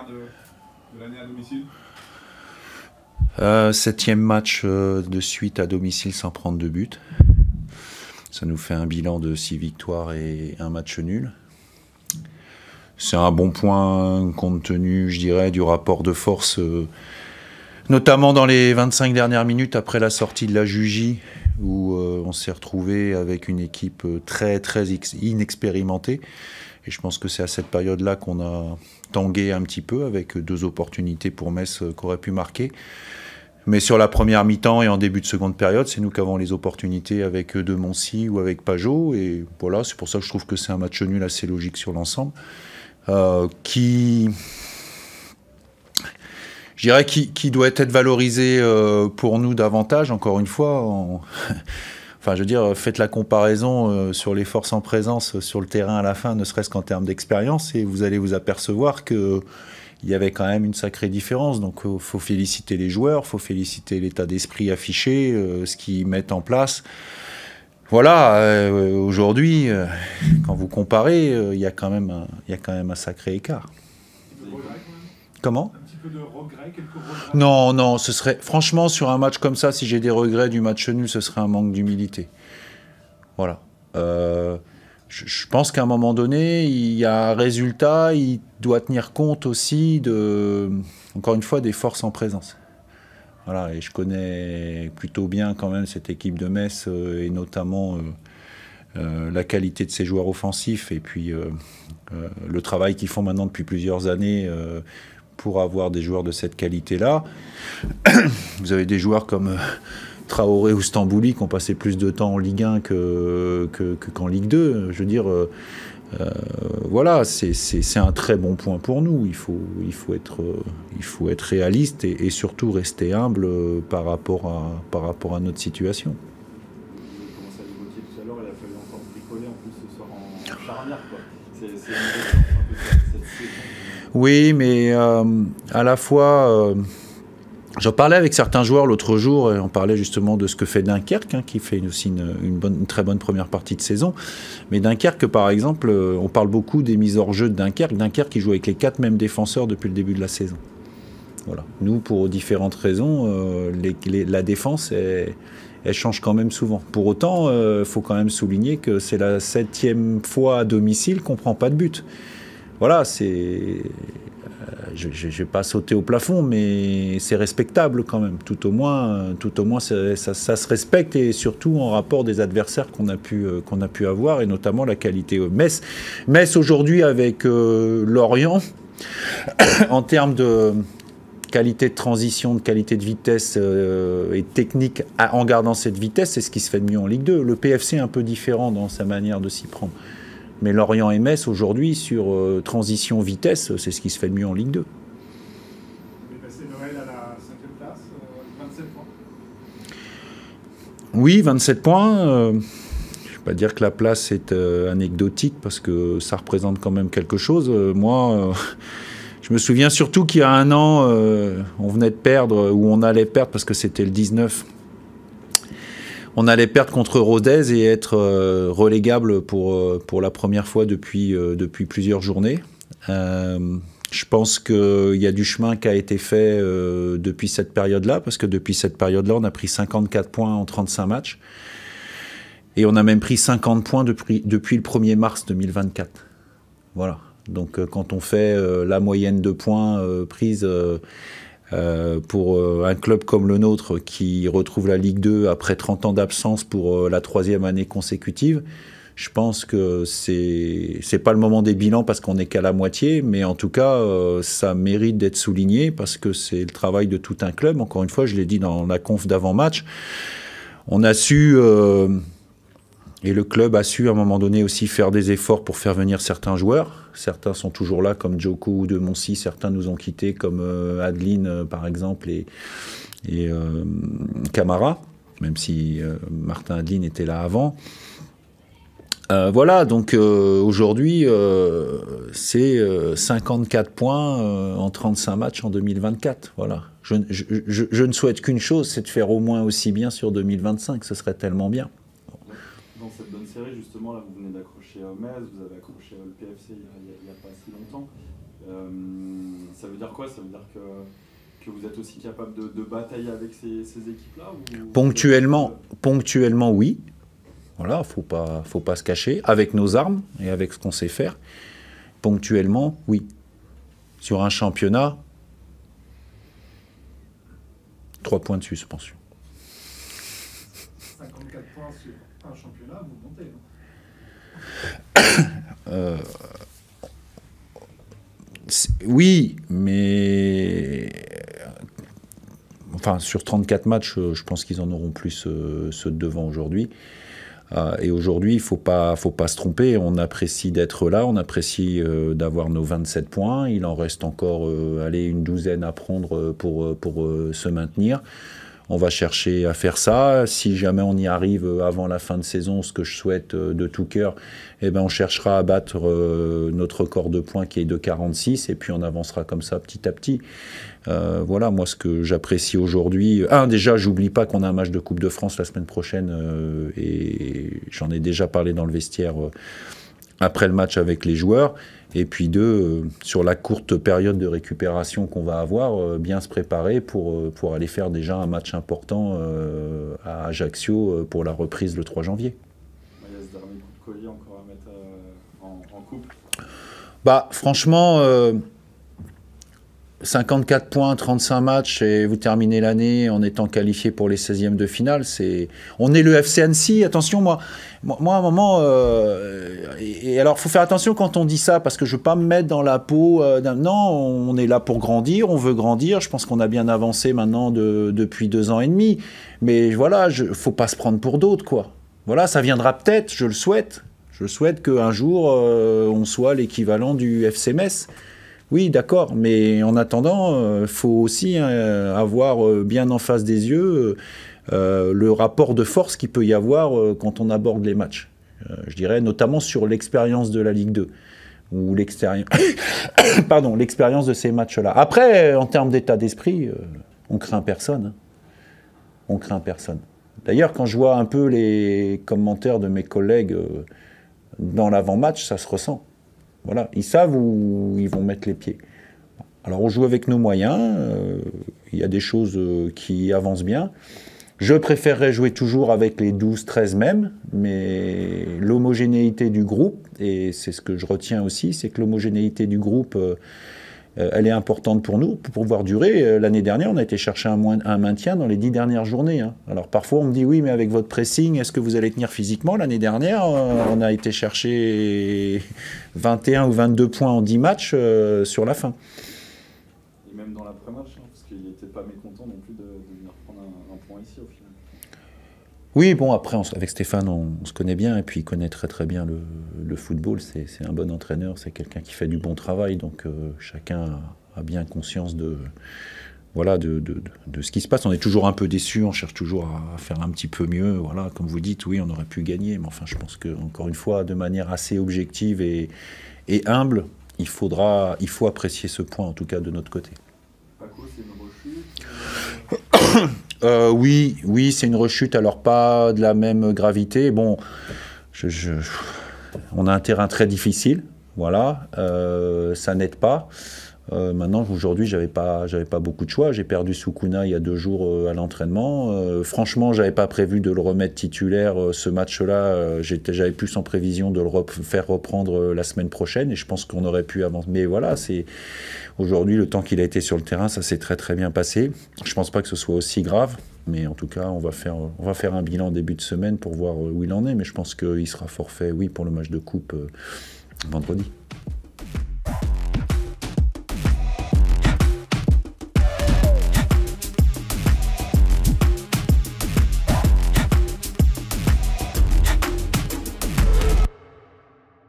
de l'année à domicile? 7e match de suite à domicile sans prendre de but. Ça nous fait un bilan de 6 victoires et un match nul. C'est un bon point compte tenu, je dirais, du rapport de force, notamment dans les 25 dernières minutes après la sortie de la Jugy, où on s'est retrouvé avec une équipe très inexpérimentée. Et je pense que c'est à cette période-là qu'on a tangué un petit peu avec 2 opportunités pour Metz qu'aurait pu marquer. Mais sur la première mi-temps et en début de seconde période, c'est nous qui avons les opportunités avec De Moncy ou avec Pajot. Et voilà, c'est pour ça que je trouve que c'est un match nul assez logique sur l'ensemble. Qui doit être valorisé pour nous davantage, encore une fois. Enfin, je veux dire, faites la comparaison sur les forces en présence sur le terrain à la fin, ne serait-ce qu'en termes d'expérience, et vous allez vous apercevoir qu'il y avait quand même une sacrée différence. Donc, il faut féliciter les joueurs, il faut féliciter l'état d'esprit affiché, ce qu'ils mettent en place. Voilà, aujourd'hui, quand vous comparez, il y a quand même un sacré écart. Comment ? Un peu de regrets, quelques regrets? Non, ce serait... Franchement, sur un match comme ça, si j'ai des regrets du match nul, ce serait un manque d'humilité. Voilà. Je pense qu'à un moment donné, il y a un résultat, il doit tenir compte aussi encore une fois, des forces en présence. Voilà, et je connais plutôt bien quand même cette équipe de Metz, et notamment la qualité de ses joueurs offensifs, et puis le travail qu'ils font maintenant depuis plusieurs années pour avoir des joueurs de cette qualité-là. Vous avez des joueurs comme Traoré ou Stambouli qui ont passé plus de temps en Ligue 1 qu'en Ligue 2. Je veux dire, voilà, c'est un très bon point pour nous. Il faut être réaliste et surtout rester humble par rapport à notre situation. Vous commencez à l'évoquer tout à l'heure, il a fallu encore bricoler en plus ce soir en charnière, quoi. C'est une évolution un peu cette saison. Oui, mais à la fois, j'en parlais avec certains joueurs l'autre jour, et on parlait justement de ce que fait Dunkerque, qui fait aussi une très bonne première partie de saison. Mais Dunkerque, par exemple, on parle beaucoup des mises hors jeu de Dunkerque. Dunkerque qui joue avec les 4 mêmes défenseurs depuis le début de la saison. Voilà. Nous, pour différentes raisons, la défense, elle change quand même souvent. Pour autant, faut quand même souligner que c'est la 7e fois à domicile qu'on ne prend pas de but. Voilà, je ne vais pas sauter au plafond, mais c'est respectable quand même. Tout au moins ça se respecte, et surtout en rapport des adversaires qu'on a pu avoir, et notamment la qualité. Metz aujourd'hui avec Lorient, en termes de qualité de transition, de qualité de vitesse et technique, en gardant cette vitesse, c'est ce qui se fait de mieux en Ligue 2. Le PFC est un peu différent dans sa manière de s'y prendre. Mais Lorient et Metz, aujourd'hui, sur transition vitesse, c'est ce qui se fait de mieux en Ligue 2. Vous avez passé Noël à la 5e place, 27 points. Oui, 27 points. Je ne vais pas dire que la place est anecdotique, parce que ça représente quand même quelque chose. Moi, je me souviens surtout qu'il y a un an, on venait de perdre, ou on allait perdre, parce que c'était le 19. On allait perdre contre Rodez et être relégable pour la première fois depuis plusieurs journées. Je pense qu'il y a du chemin qui a été fait depuis cette période-là, parce que depuis cette période-là, on a pris 54 points en 35 matchs. Et on a même pris 50 points depuis le 1er mars 2024. Voilà. Donc quand on fait la moyenne de points prise... pour un club comme le nôtre qui retrouve la Ligue 2 après 30 ans d'absence pour la 3e année consécutive, je pense que c'est pas le moment des bilans parce qu'on n'est qu'à la moitié, mais en tout cas, ça mérite d'être souligné parce que c'est le travail de tout un club. Encore une fois, je l'ai dit dans la conf d'avant-match, on a su... Et le club a su à un moment donné aussi faire des efforts pour faire venir certains joueurs. Certains sont toujours là comme Djoko ou De Moncy, certains nous ont quittés comme Adeline par exemple et Camara, même si Martin Adeline était là avant. Voilà, donc aujourd'hui c'est 54 points en 35 matchs en 2024. Voilà. Je ne souhaite qu'une chose, c'est de faire au moins aussi bien sur 2025, ce serait tellement bien. Dans cette bonne série, justement, là, vous venez d'accrocher Metz, vous avez accroché le PFC il n'y a pas si longtemps. Ça veut dire quoi? Ça veut dire que vous êtes aussi capable de batailler avec ces équipes-là Ponctuellement, oui. Voilà, faut pas se cacher. Avec nos armes et avec ce qu'on sait faire. Ponctuellement, oui. Sur un championnat, 3 points de suspension. 54 points sur un championnat, vous montez, non? Oui, mais enfin, sur 34 matchs, je pense qu'ils en auront plus ceux de devant aujourd'hui. Et aujourd'hui, il ne faut pas se tromper. On apprécie d'être là, on apprécie d'avoir nos 27 points. Il en reste encore une douzaine à prendre pour se maintenir. On va chercher à faire ça. Si jamais on y arrive avant la fin de saison, ce que je souhaite de tout cœur, eh ben on cherchera à battre notre record de points qui est de 46 et puis on avancera comme ça petit à petit. Voilà, moi ce que j'apprécie aujourd'hui. Déjà, j'oublie pas qu'on a un match de Coupe de France la semaine prochaine et j'en ai déjà parlé dans le vestiaire après le match avec les joueurs. Et puis sur la courte période de récupération qu'on va avoir, bien se préparer pour aller faire déjà un match important à Ajaccio pour la reprise le 3 janvier. Il y a ce dernier coup de collier encore à mettre en coupe. Bah, franchement, 54 points, 35 matchs et vous terminez l'année en étant qualifié pour les 16e de finale. On est le FC Annecy, attention, moi à un moment... et alors, il faut faire attention quand on dit ça, parce que je ne veux pas me mettre dans la peau non, on est là pour grandir, on veut grandir. Je pense qu'on a bien avancé maintenant depuis 2 ans et demi. Mais voilà, il ne faut pas se prendre pour d'autres, quoi. Voilà, ça viendra peut-être, je le souhaite. Je souhaite qu'un jour, on soit l'équivalent du FC Metz. Oui, d'accord, mais en attendant, il faut aussi avoir bien en face des yeux le rapport de force qu'il peut y avoir quand on aborde les matchs. Je dirais notamment sur l'expérience de la Ligue 2, ou l'expérience de ces matchs-là. Après, en termes d'état d'esprit, on craint personne. Hein. On craint personne. D'ailleurs, quand je vois un peu les commentaires de mes collègues dans l'avant-match, ça se ressent. Voilà, ils savent où ils vont mettre les pieds. Alors on joue avec nos moyens, il y a des choses qui avancent bien. Je préférerais jouer toujours avec les 12-13 mêmes, mais l'homogénéité du groupe, et c'est ce que je retiens aussi, c'est que l'homogénéité du groupe, elle est importante pour nous, pour pouvoir durer. L'année dernière, on a été chercher un maintien dans les 10 dernières journées. Hein. Alors parfois, on me dit, oui, mais avec votre pressing, est-ce que vous allez tenir physiquement? L'année dernière, on a été chercher 21 ou 22 points en 10 matchs sur la fin. Et même dans l'après-match, hein, parce qu'il n'était pas mécontent non plus de venir prendre un point ici au final. Oui, bon, après, avec Stéphane, on se connaît bien, et puis il connaît très très bien le football. C'est un bon entraîneur, c'est quelqu'un qui fait du bon travail, donc chacun a bien conscience de ce qui se passe. On est toujours un peu déçus, on cherche toujours à faire un petit peu mieux. Voilà, comme vous dites, oui, on aurait pu gagner, mais enfin, je pense que encore une fois, de manière assez objective et humble, il faut apprécier ce point, en tout cas de notre côté. Paco, c'est une rechute Oui, c'est une rechute, alors pas de la même gravité. Bon, on a un terrain très difficile, voilà, ça n'aide pas. Maintenant, aujourd'hui, j'avais pas beaucoup de choix. J'ai perdu Soukouna il y a 2 jours à l'entraînement. Franchement, j'avais pas prévu de le remettre titulaire ce match-là. J'avais plus en prévision de le faire reprendre la semaine prochaine, et je pense qu'on aurait pu avancer. Mais voilà, aujourd'hui, le temps qu'il a été sur le terrain, ça s'est très très bien passé. Je pense pas que ce soit aussi grave, mais en tout cas, on va faire un bilan en début de semaine pour voir où il en est. Mais je pense qu'il sera forfait, oui, pour le match de coupe vendredi.